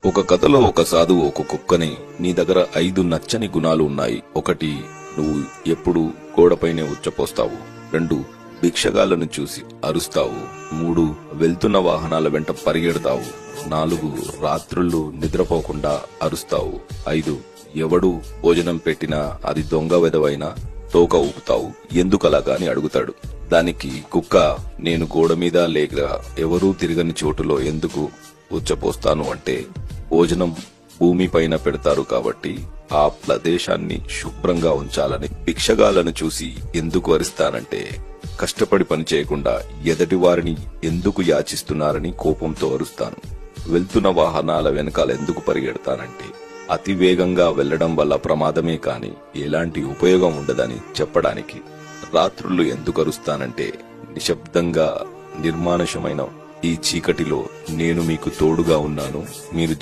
ఒక కథలో ఒక సాధువు ఒక కుక్కని, నీ దగ్గర 5 నచ్చని గుణాలు ఉన్నాయి. 1, నువ్వు ఎప్పుడు గోడపైనే ఉచ్చపోస్తావు. 2, భిక్షగాళ్లను చూసి అరుస్తావు. 3, వెళ్తున్న వాహనాల వెంట పరిగెడతావు. 4, రాత్రుళ్ళు నిద్రపోకుండా అరుస్తావు. 5, ఎవడు భోజనం పెట్టినా అది దొంగ వెదవైనా తోక ఊపుతావు. ఎందుకలాగా అని అడుగుతాడు. దానికి కుక్క, నేను గోడ మీద లేక ఎవరూ తిరగని చోటులో ఎందుకు ఉచ్చపోస్తాను అంటే, భోజనం భూమిపైన పెడతారు కాబట్టి ఆ ప్రదేశాన్ని శుభ్రంగా ఉంచాలని. భిక్షగాళ్లను చూసి ఎందుకు అరుస్తానంటే, కష్టపడి పని చేయకుండా ఎదటి వారిని ఎందుకు యాచిస్తున్నారని కోపంతో అరుస్తాను. వెళ్తున్న వాహనాల వెనకాల ఎందుకు పరిగెడతానంటే, అతి వేగంగా వెళ్లడం వల్ల ప్రమాదమే కాని ఎలాంటి ఉపయోగం ఉండదని చెప్పడానికి. రాత్రుళ్ళు ఎందుకు అరుస్తానంటే, నిశ్శబ్దంగా నిర్మానుషమైన ఈ చీకటిలో నేను మీకు తోడుగా ఉన్నాను, మీరు